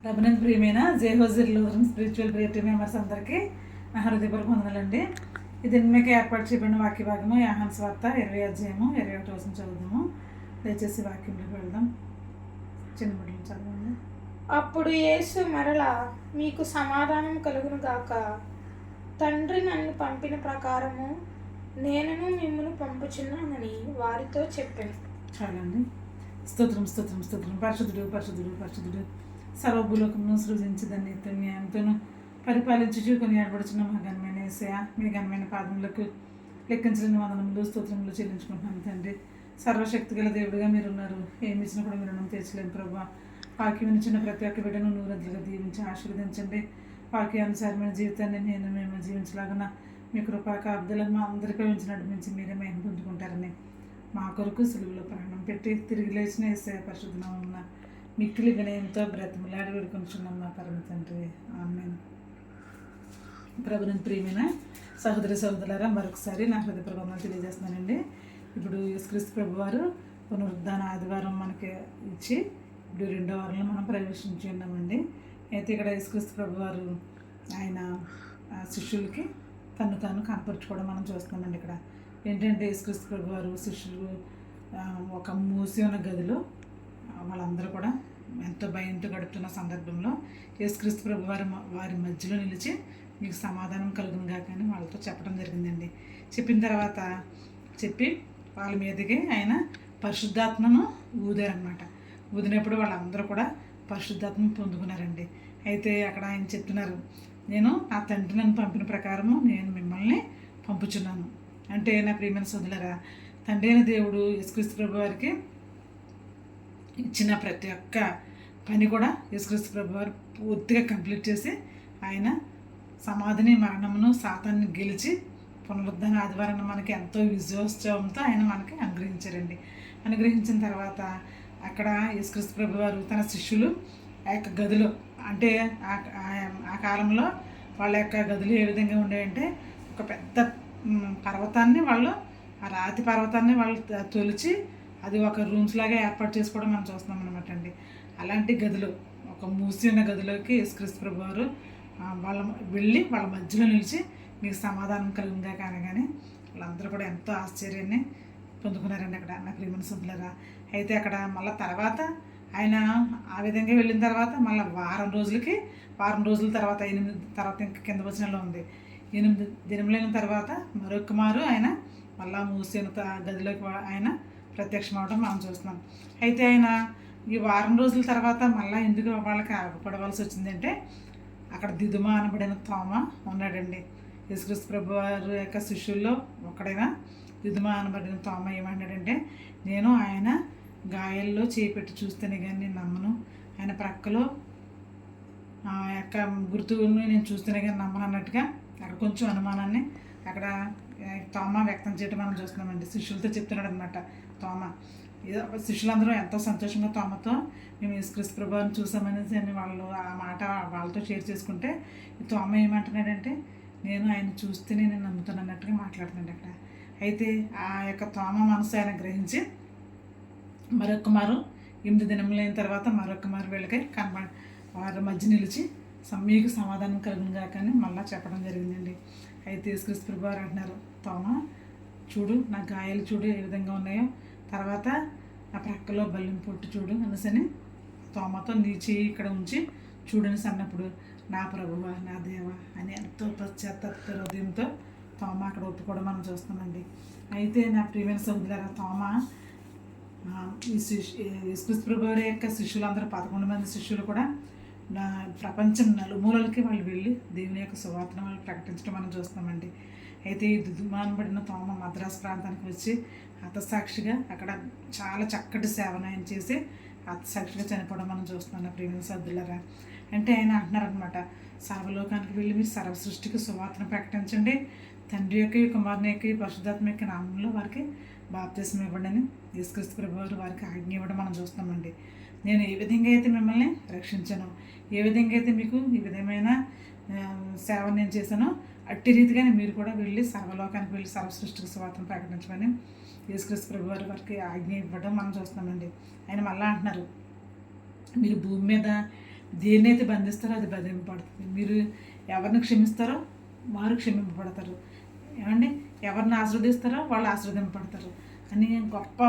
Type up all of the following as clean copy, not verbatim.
ప్రభునందు ప్రియమైన జేహోజర్లు spiritual ప్రియేటివ్ members అందరికీ నా హృదయపూర్వక వందనాలండి. ఇది మీకు ఏర్పాటు చేయబడిన వాక్య భాగము యోహాను సువార్త 20 అధ్యాయము 21 వచనం చదువుదాము. దయచేసి వాక్యంలోకి వెళ్దాం. చిన్న బిడ్డలు చదవండి. అప్పుడు యేసు మరలా, మీకు సమాధానం కలుగును గాక. తండ్రి నన్ను పంపిన ప్రకారము నేనును మిమ్మల్ని పంపుచున్నానని వారితో చెప్పాను. చాలండి. స్తోత్రం స్తోత్రం స్తోత్రం. పరిశుద్ధుడు పరిశుద్ధుడు పరిశుద్ధుడు సర్వభూలోకమును సృజించదని న్యాయంతోనూ పరిపాలించుచు కొని ఏర్పడుచున్న మా ఘనమైన యేసయ్య, మీ ఘనమైన పాదములకు లెక్కించలేని వందనములు స్తోత్రములు చెల్లించుకుంటున్నాను తండ్రి. సర్వశక్తి గల దేవుడిగా మీరున్నారు. ఏమి ఇచ్చినా కూడా మీరు రుణం తీర్చలేని ప్రభావ. వాక్యం ఇచ్చిన ప్రతి ఒక్క బిడ్డను నూరంతలుగా దీవించి ఆశీర్వదించండి. వాక్యానుసారమైన జీవితాన్ని మేము జీవించలాగా మీ కృపా కాపుదలను మా అందరికీ ఉంచి నడిపించి మీరే మేము పొందుకుంటారని మా కొరకు సులువులో ప్రాణం పెట్టి తిరిగి లేచిన యేసయ్య పరిశుద్ధంగా ఉన్న మిక్కిలి వినయంతో బ్రతిమలాడి వేడుకొంటున్నాం మా పరమ తండ్రి. ఆమేన్. ప్రభునందు ప్రియమైన సహోదరి సహోదరులారా, మరొకసారి నా హృదయపూర్వకంగా తెలియజేస్తున్నానండి. ఇప్పుడు యేసుక్రీస్తు ప్రభువారు పునరుద్ధాన ఆదివారం మనకి ఇచ్చి ఇప్పుడు 2వ వారంలో మనం ప్రవేశించి ఉన్నామండి. అయితే ఇక్కడ యేసుక్రీస్తు ప్రభువారు ఆయన శిష్యులకి తను తాను కనపరుచుకోవడం మనం చూస్తున్నామండి. ఇక్కడ ఏంటంటే యేసుక్రీస్తు ప్రభువారు శిష్యులు ఒక మూసి ఉన్న గదిలో వాళ్ళందరూ కూడా ఎంతో భయంతో గడుపుతున్న సందర్భంలో యేసుక్రీస్తు ప్రభువారు వారి మధ్యలో నిలిచి మీకు సమాధానం కలుగును గాక అని వాళ్ళతో చెప్పడం జరిగిందండి. చెప్పిన తర్వాత చెప్పి వాళ్ళ మీదకి ఆయన పరిశుద్ధాత్మను ఊదారనమాట. ఊదినప్పుడు వాళ్ళందరూ కూడా పరిశుద్ధాత్మను పొందుకున్నారండి. అయితే అక్కడ ఆయన చెప్తున్నారు, నేను నా తండ్రి నన్ను పంపిన ప్రకారము నేను మిమ్మల్ని పంపుచున్నాను. అంటే నా ప్రియమైన సోదరులారా, తండ్రి అయిన దేవుడు యేసుక్రీస్తు ప్రభు వారికి ఇచ్చిన ప్రతి ఒక్క పని కూడా యేసుక్రీస్తు ప్రభు వారు పూర్తిగా కంప్లీట్ చేసి ఆయన సమాధిని మరణమును సాతాన్ని గెలిచి పునరుద్ధాన ఆదివారాన్ని మనకి ఎంతో విజయోత్సవంతో ఆయన మనకి అనుగ్రహించారండి. అనుగ్రహించిన తర్వాత అక్కడ యేసుక్రీస్తు ప్రభు వారు తన శిష్యులు ఆ యొక్క గదిలో, అంటే ఆ కాలంలో వాళ్ళ యొక్క గదులు ఏ విధంగా ఉండేవంటే ఒక పెద్ద పర్వతాన్ని వాళ్ళు, ఆ రాతి పర్వతాన్ని వాళ్ళు తొలిచి అది ఒక రూమ్స్ లాగా ఏర్పాటు చేసుకోవడం మనం చూస్తున్నాం అనమాట అండి. అలాంటి గదిలో, ఒక మూసి ఉన్న గదిలోకి యేసుక్రీస్తు ప్రభు వారు వెళ్ళి వాళ్ళ మధ్యలో నిలిచి మీకు సమాధానం కలుగుగా కానగానే వాళ్ళందరూ కూడా ఎంతో ఆశ్చర్యాన్ని పొందుకున్నారండి అక్కడ నా ప్రియమైన సోదరులారా. అయితే అక్కడ మళ్ళీ తర్వాత ఆయన ఆ విధంగా వెళ్ళిన తర్వాత మళ్ళీ వారం రోజుల తర్వాత 8 తర్వాత ఇంకా కింద వచనంలో ఉంది, 8 దినములైన తర్వాత మరొక మారు ఆయన మళ్ళా మూసిన గదిలోకి ఆయన ప్రత్యక్షం అవడం మనం చూస్తున్నాం. అయితే ఆయన ఈ వారం రోజుల తర్వాత మళ్ళీ ఎందుకు వాళ్ళకి ఆగపడవలసి వచ్చిందంటే అక్కడ దిదుమ అనబడిన తోమ ఉన్నాడండి. యేసుక్రీస్తు ప్రభు వారి యొక్క శిష్యుల్లో ఒకడైనా దిదుమ అనబడిన తోమ ఏమన్నాడంటే, నేను ఆయన గాయాల్లో చేపెట్టి చూస్తేనే కానీ నేను నమ్మను, ఆయన ప్రక్కలో ఆ యొక్క గుర్తుని నేను చూస్తేనే కానీ నమ్మను అన్నట్టుగా అక్కడ కొంచెం అనుమానాన్ని అక్కడ తోమ వ్యక్తం చేయడం మనం చూస్తున్నామండి. శిష్యులతో చెప్తున్నాడు అనమాట తోమ. శిష్యులందరూ ఎంతో సంతోషంగా తోమతో మేము యేసుక్రీస్తు ప్రభువుని చూసామనేసి అని వాళ్ళు ఆ మాట వాళ్ళతో షేర్ చేసుకుంటే తోమ ఏమంటున్నాడంటే, నేను ఆయన చూస్తేనే నేను నమ్ముతాను అన్నట్టుగా మాట్లాడుతున్నాడు అక్కడ. అయితే ఆ యొక్క తోమ మనసు ఆయన గ్రహించి మరొక మారు 8 దినములైన తర్వాత మరొక మారు వీళ్ళకి వారి మధ్య నిలిచి మీకు సమాధానం కలుగును గాక అని మళ్ళీ చెప్పడం జరిగిందండి. అయితే యేసుక్రీస్తు ప్రభువారు అంటున్నారు, తోమ చూడు, నా గాయాలు చూడు ఏ విధంగా ఉన్నాయో, తర్వాత నా ప్రక్కలో బల్లిం పొట్టు చూడు అనేసని తోమతో నీ చేయి ఇక్కడ ఉంచి చూడని అన్నప్పుడు, నా ప్రభువా నా దేవా అని ఎంతో పశ్చాత్తాప హృదయంతో తోమ అక్కడ ఒప్పుకోవడం మనం చూస్తామండి. అయితే నా ప్రియమైన సహోదరులారా, తోమ యేసుక్రీస్తు ప్రభువారి యొక్క శిష్యులందరూ 11 మంది శిష్యులు కూడా ప్రపంచం నలుమూలలకి వాళ్ళు వెళ్ళి దేవుని యొక్క సువార్తను వాళ్ళు ప్రకటించడం మనం చూస్తామండి. అయితే ఈ దుమానబడిన తోమ మద్రాసు ప్రాంతానికి వచ్చి హతసాక్షిగా అక్కడ చాలా చక్కటి సేవను ఆయన చేసి హతసాక్షిగా చనిపోవడం మనం చూస్తున్నాం ప్రియమైన సోదరులారా. అంటే ఆయన అంటున్నారనమాట, సర్వలోకానికి వెళ్ళి మీరు సర్వ సృష్టికి సువార్తను ప్రకటించండి, తండ్రి యొక్క కుమారుని యొక్క పరిశుద్ధాత్మ యొక్క నామంలో వారికి బాప్తిస్మం ఇవ్వండి అని యేసుక్రీస్తు ప్రభువారు వారికి ఆజ్ఞ ఇవ్వడం మనం చూస్తామండి. నేను ఏ విధంగా అయితే మిమ్మల్ని రక్షించానో, ఏ విధంగా అయితే మీకు ఈ విధమైన సేవ నేను చేశానో, అట్టి రీతిగానే మీరు కూడా వెళ్ళి సర్వలోకానికి వెళ్ళి సర్వ సృష్టికి సువార్తను ప్రకటించమని యేసుక్రీస్తు ప్రభువారు వారికి ఆజ్ఞ ఇవ్వడం మనం చూస్తామండి. ఆయన మళ్ళీ అంటున్నారు, మీరు భూమి మీద దేన్నైతే బంధిస్తారో అది బంధింపబడుతుంది. మీరు ఎవరిని క్షమిస్తారో వారు క్షమింపబడతారు. ఏమండి, ఎవరిని ఆశీర్వదిస్తారో వాళ్ళు ఆశీర్వదింపబడతారు అని గొప్ప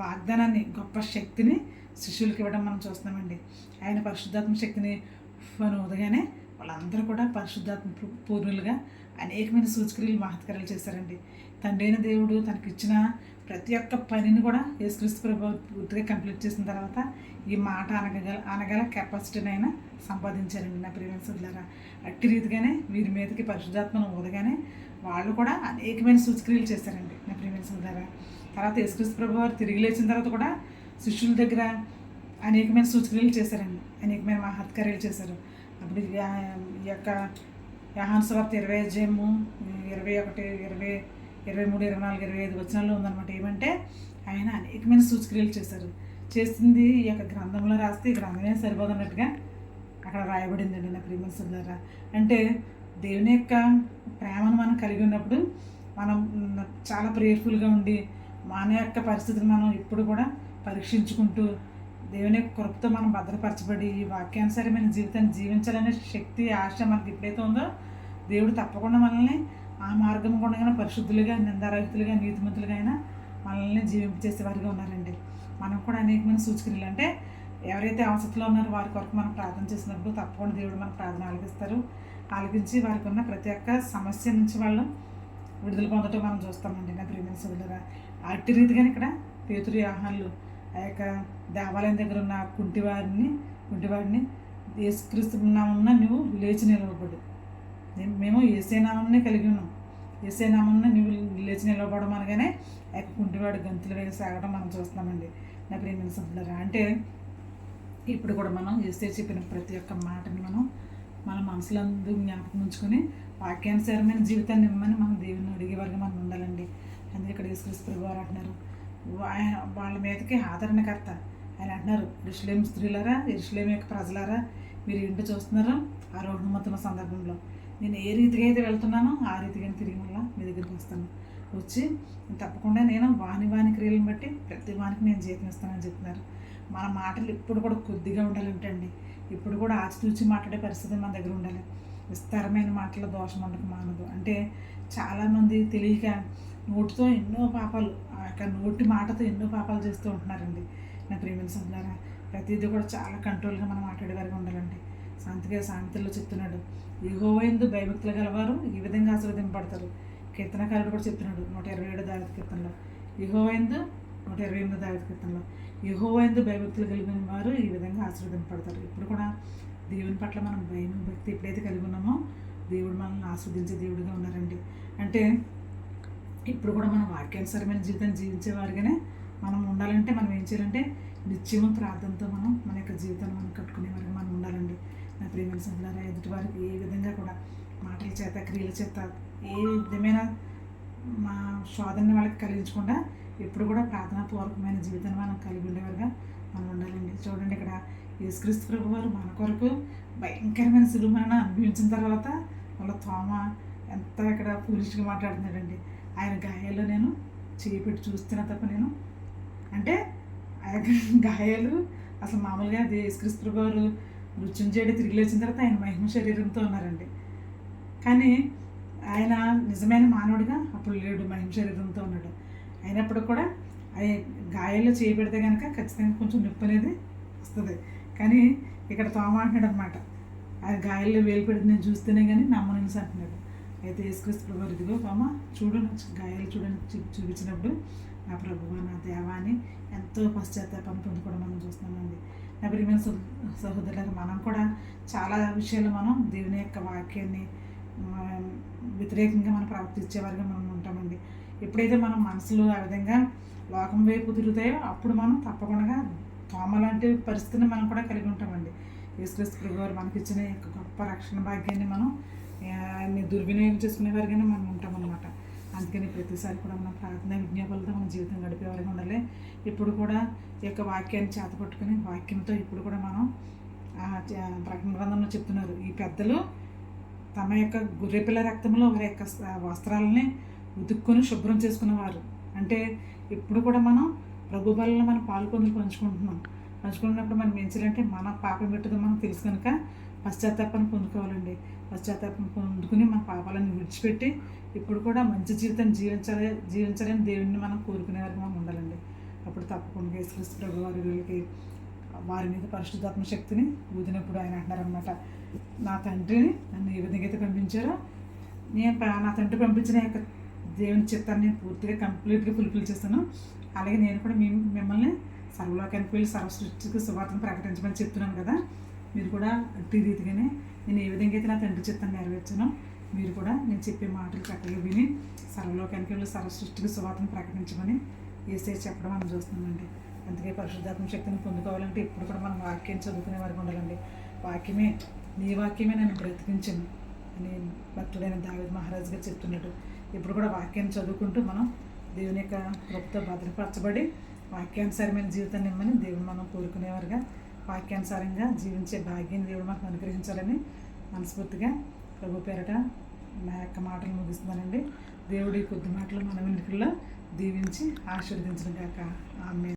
వాగ్దానాన్ని, గొప్ప శక్తిని శిష్యులకి ఇవ్వడం మనం చూస్తున్నామండి. ఆయన పరిశుద్ధాత్మ శక్తిని మనం ఉదగానే వాళ్ళందరూ కూడా పరిశుద్ధాత్మ పూర్ణులుగా అనేకమైన సూచక్రియలు, మహత్కార్యాలు చేశారండి. తండ్రి అయిన దేవుడు తనకిచ్చిన ప్రతి ఒక్క పనిని కూడా యేసుక్రీస్తు ప్రభువు పూర్తిగా కంప్లీట్ చేసిన తర్వాత ఈ మాట అనగల కెపాసిటీని అయినా సంపాదించారండి నా ప్రియమైన సోదరులారా. అట్టి రీతిగానే వీరి మీదకి పరిశుద్ధాత్మను ఊదగానే వాళ్ళు కూడా అనేకమైన సూచక్రియలు చేశారండి నా ప్రియమైన సోదరులారా. తర్వాత యేసుక్రీస్తు ప్రభువు వారు తిరిగి లేచిన తర్వాత కూడా శిష్యుల దగ్గర అనేకమైన సూచక్రియలు చేశారండి, అనేకమైన మహత్కార్యాలు చేశారు. అప్పుడు ఈ యొక్క యోహాను సువార్త 20 అధ్యాయము 21, 20, 23, 24, 25 వచనాల్లో ఉందన్నమాట. ఏమంటే ఆయన అనేకమైన సూచక్రియలు చేశారు. చేసింది ఈ యొక్క గ్రంథంలో రాస్తే ఈ గ్రంథమే సరిపోదన్నట్టుగా అక్కడ రాయబడిందండి నా ప్రియమైన సోదరులారా. అంటే దేవుని యొక్క ప్రేమను మనం కలిగి ఉన్నప్పుడు మనం చాలా ప్రేయర్ఫుల్గా ఉండి మన యొక్క పరిస్థితిని మనం ఇప్పుడు కూడా పరీక్షించుకుంటూ దేవుని యొక్క కృపతో మనం భద్రపరచబడి ఈ వాక్యానుసారమైన జీవితాన్ని జీవించాలనే శక్తి, ఆశ మనకి ఎప్పుడైతే ఉందో దేవుడు తప్పకుండా మనల్ని ఆ మార్గం కూడా పరిశుద్ధులుగా, నిందారహితులుగా, నీతిమంతులుగా అయినా మనల్ని జీవింపచేసేవారిగా ఉన్నారండి. మనం కూడా అనేకమైన సూచక్రియలు, అంటే ఎవరైతే అవసరంలో ఉన్నారో వారి కొరకు మనం ప్రార్థన చేసినప్పుడు తప్పకుండా దేవుడు మన ప్రార్థన ఆలకిస్తారు. ఆలకించి వారికి ఉన్న ప్రతి ఒక్క సమస్య నుంచి వాళ్ళు విడుదల పొందటం మనం చూస్తామండి నా ప్రియమైన సోదరులారా. అట్టి రీతిగానే ఇక్కడ పేతురు, యోహానులు ఆ యొక్క దేవాలయం దగ్గర ఉన్న కుంటివాడిని యేసుక్రీస్తు నామమున నువ్వు లేచి నిలవబడు, మేము యేసే నామమునే కలిగి ఉన్నాం, యేసే నామమున నువ్వు లేచి నిలవబడడం అనగానే ఆ యొక్క కుంటివాడు గంతులు వేసి ఆగడం మనం చూస్తున్నామండి నా ప్రియమైన సోదరులారా. అంటే ఇప్పుడు కూడా మనం యేసే చెప్పిన ప్రతి ఒక్క మాటని మన మనసులో జ్ఞాపకం ఉంచుకొని వాక్యానుసారమైన జీవితాన్ని ఇవ్వమని మనం దేవుని అడిగేవారుగా మనం ఉండాలండి. అందుకే ఇక్కడ యేసుక్రీస్తు ప్రభువు వారు అంటున్నారు, వాళ్ళ మీదకి ఆదరణకర్త ఆయన అంటున్నారు, యెరూషలేము స్త్రీలారా, యెరూషలేము యొక్క ప్రజలారా, మీరు ఏంటో చూస్తున్నారో ఆ రోడ్డుమతున్న సందర్భంలో నేను ఏ రీతిగా అయితే వెళ్తున్నానో ఆ రీతిగా తిరిగి మళ్ళీ మీ దగ్గరికి వస్తాను, వచ్చి తప్పకుండా నేను వాని క్రియలను బట్టి ప్రతి వానికి నేను జీతం ఇస్తానని చెప్తున్నారు. మన మాటలు ఇప్పుడు కూడా కొద్దిగా ఉండాలంటే అండి, ఇప్పుడు కూడా ఆచితూచి మాట్లాడే పరిస్థితి మన దగ్గర ఉండాలి. విస్తారమైన మాటల దోషం ఉండక మానదు. అంటే చాలామంది తెలియక నోటితో ఎన్నో పాపాలు, ఆ యొక్క నోటి మాటతో ఎన్నో పాపాలు చేస్తూ ఉంటున్నారండి నా ప్రియమైన సోదరులారా. ప్రతిదీ కూడా చాలా కంట్రోల్గా మనం మాట్లాడేవారుగా ఉండాలండి. సామెతల్లో చెప్తున్నాడు, యెహోవా యందు భయభక్తులు గలవారు ఈ విధంగా ఆశీర్వదింపబడతారు. కీర్తనకారుడు కూడా చెప్తున్నాడు 127 దావీదు కీర్తనలో, యెహోవా యందు 128 దావీదు కీర్తనలో, యెహోవా యందు భయభక్తులు కలిగిన వారు ఈ విధంగా ఆశీర్వదింపబడతారు. ఇప్పుడు కూడా దేవుని పట్ల మనం భయం, భక్తి ఎప్పుడైతే కలిగి ఉన్నామో దేవుడు మనల్ని ఆస్వాదించే దేవుడిగా ఉన్నారండి. అంటే ఇప్పుడు కూడా మనం వాక్యానుసారమైన జీవితాన్ని జీవించేవారుగానే మనం ఉండాలంటే మనం ఏం చేయాలంటే నిత్యము ప్రార్థనతో మన యొక్క జీవితాన్ని మనం కట్టుకునేవారుగా మనం ఉండాలండి నా ప్రియమైన సోదరులారా. ఎదుటి వారికి ఏ విధంగా కూడా మాటల చేత, క్రియల చేత ఏ విధమైన మా శోధనని వాళ్ళకి కలిగించకుండా ఎప్పుడు కూడా ప్రార్థనాపూర్వకమైన జీవితాన్ని మనం కలిగి ఉండేవారుగా మనం ఉండాలండి. చూడండి, ఇక్కడ యేసుక్రీస్తు ప్రభువు వారు మన కొరకు భయంకరమైన సిలువ మరణం అనుభవించిన తర్వాత వాళ్ళ తోమ ఎంత ఇక్కడ ఫూలిష్గా మాట్లాడుతున్నాడండి. ఆయన గాయాల్లో నేను చేయి పెట్టి చూస్తున్నా తప్ప నేను, అంటే ఆ గాయాలు అసలు మామూలుగా యేసుక్రీస్తు ప్రభువు వారు మృత్యుంజయుడు తిరిగి లేచిన తర్వాత ఆయన మహిమ శరీరంతో ఉన్నారండి. కానీ ఆయన నిజమైన మానవుడిగా అప్పుడు లేడు, మహిమ శరీరంతో ఉన్నాడు. అయినప్పుడు కూడా ఆయన గాయాల్లో చేయి పెడితే కనుక ఖచ్చితంగా కొంచెం నొప్పి అనేది వస్తుంది. కానీ ఇక్కడ తోమ అంటున్నాడు అనమాట, ఆ గాయాల్లో వేలు పెడితే నేను చూస్తేనే కానీ నమ్మనేసి అంటున్నాడు. అయితే యేసుక్రీస్తు ప్రభువు ఇదిగో తోమ చూడు, గాయాలు చూడని చూపించినప్పుడు నా ప్రభువా, నా దేవా అని ఎంతో పశ్చాత్తాపాన్ని పొందుకోవడం మనం చూస్తున్నామండి. నా ప్రియమైన సహోదరులకు మనం కూడా చాలా విషయాలు మనం దేవుని యొక్క వాక్యాన్ని వ్యతిరేకంగా మనం ప్రవర్తించేవారుగా మనం ఉంటామండి. ఎప్పుడైతే మనం మనసులో ఆ విధంగా లోకం వైపు తిరుగుతాయో అప్పుడు మనం తప్పకుండా తోమ లాంటి పరిస్థితిని మనం కూడా కలిగి ఉంటామండి. యేసుక్రీస్తు ప్రభువు వారు మనకి ఇచ్చిన యొక్క గొప్ప రక్షణ భాగ్యాన్ని మనం దుర్వినియోగం చేసుకునేవారిగానే మనం ఉంటామన్నమాట. అందుకని ప్రతిసారి కూడా మనం ప్రార్థన విజ్ఞాపనలతో మన జీవితం గడిపేవారిగా ఉండాలి. ఇప్పుడు కూడా ఈ యొక్క వాక్యాన్ని చేతపట్టుకుని వాక్యంతో ఇప్పుడు కూడా మనం ప్రకటన గ్రంథంలో చెప్తున్నారు, ఈ పెద్దలు తమ యొక్క గొర్రెపిల్ల రక్తంలో వారి యొక్క వస్త్రాలని ఉతుక్కొని శుభ్రం చేసుకునేవారు. అంటే ఇప్పుడు కూడా మనం ప్రభు బలలో మనం పంచుకుంటున్నాం. పంచుకున్నప్పుడు మనం ఏం చేయాలంటే మన పాపం పెట్టుదో మనకు తెలుసు కనుక పశ్చాత్తాపాన్ని పొందుకోవాలండి. పశ్చాత్తాపం పొందుకుని మన పాపాలను విడిచిపెట్టి ఇప్పుడు కూడా మంచి జీవితం జీవించాలని దేవుడిని మనం కోరుకునే వరకు మనం ఉండాలండి. అప్పుడు తప్పకుండా యేసుక్రీస్తు ప్రభు వారి మీద పరిశుద్ధాత్మ శక్తిని ఊదినప్పుడు ఆయన అంటున్నారనమాట, నా తండ్రిని నన్ను ఏ విధంగా అయితే పంపించారో నా తండ్రి పంపించిన యొక్క దేవుని చిత్తాన్ని నేను పూర్తిగా కంప్లీట్గా ఫుల్ఫిల్ చేస్తాను. అలాగే నేను కూడా మిమ్మల్ని సర్వలోకానికి వెళ్ళి సర్వసృష్టికి సువార్తను ప్రకటించమని చెప్తున్నాను కదా, మీరు కూడా అట్టి రీతిగానే నేను ఏ విధంగా అయితే నా తండ్రి చిత్తాన్ని నెరవేర్చానో మీరు కూడా నేను చెప్పే మాటలు చక్కగా విని సర్వలోకానికి వెళ్ళి సర్వసృష్టికి సువార్తను ప్రకటించమని యేసయ్య చెప్పడం మనం చూస్తున్నామండి. అందుకే పరిశుద్ధాత్మ శక్తిని పొందుకోవాలంటే ఇప్పుడు కూడా మనం వాక్యం చదువుకునే వరకు ఉండాలండి. నీ వాక్యమే నన్ను బ్రతికించను అని భక్తుడైన దావీదు మహారాజు గారు చెప్తున్నాడు. ఇప్పుడు కూడా వాక్యాన్ని చదువుకుంటూ మనం దేవుని యొక్క కృపతో భద్రపరచబడి వాక్యానుసారమైన జీవితాన్ని ఇమ్మని దేవుడు మనం కోరుకునేవారుగా వాక్యానుసారంగా జీవించే భాగ్యాన్ని దేవుడు మనకు అనుగ్రహించాలని మనస్ఫూర్తిగా ప్రభు పేరట నా యొక్క మాటలు ముగిస్తున్నానండి. దేవుడి కొద్ది మాటలు మన వెనుకల్లో దీవించి ఆశీర్వదించడం గాక. ఆమేన్.